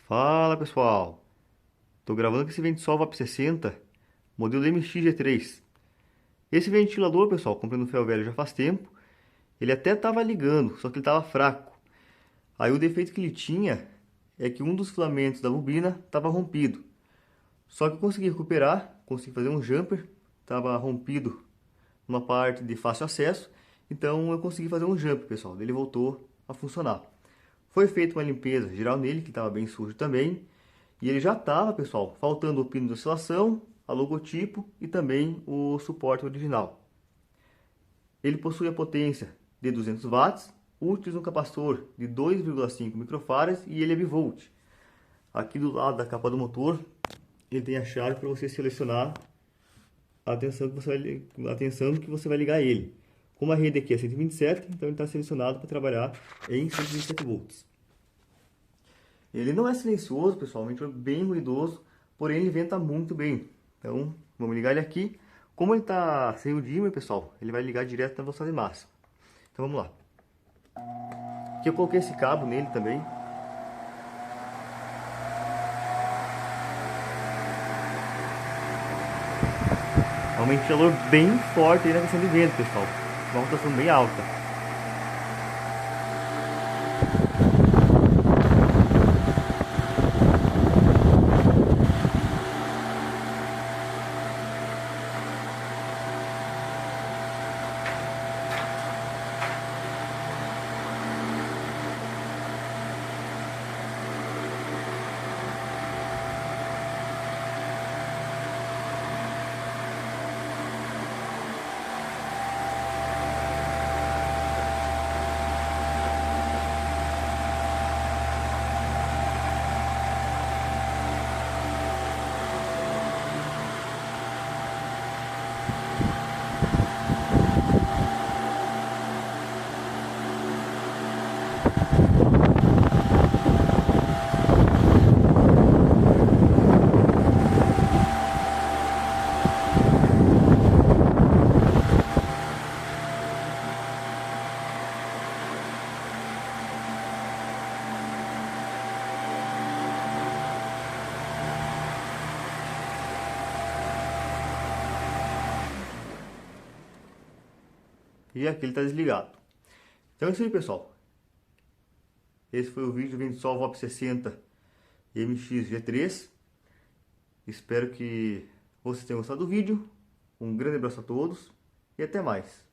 Fala pessoal, estou gravando com esse Ventisol VAP 60, modelo MX-G3. Esse ventilador, pessoal, comprei no ferro velho já faz tempo. Ele até estava ligando, só que ele estava fraco. Aí o defeito que ele tinha é que um dos filamentos da bobina estava rompido. Só que eu consegui recuperar, consegui fazer um jumper, estava rompido numa parte de fácil acesso, então eu consegui fazer um jumper, pessoal. Ele voltou a funcionar. Foi feita uma limpeza geral nele, que estava bem sujo também. E ele já estava, pessoal, faltando o pino de oscilação, a logotipo e também o suporte original. Ele possui a potência de 200 watts, utiliza um capacitor de 2,5 microfarads e ele é bivolt. Aqui do lado da capa do motor, ele tem a chave para você selecionar a tensão que você vai ligar ele. Como a rede aqui é 127, então ele está selecionado para trabalhar em 127 volts. Ele não é silencioso, pessoal, é um ventilador bem ruidoso, porém ele venta muito bem. Então, vamos ligar ele aqui. Como ele está sem o dimmer, pessoal, ele vai ligar direto na velocidade máxima. Então vamos lá. Aqui eu coloquei esse cabo nele também. É um ventilador bem forte aí na questão de vento, pessoal. Uma rotação bem alta. E aqui ele está desligado. Então é isso aí, pessoal. Esse foi o vídeo do Ventisol VAP 60 MX-G3. Espero que vocês tenham gostado do vídeo. Um grande abraço a todos e até mais.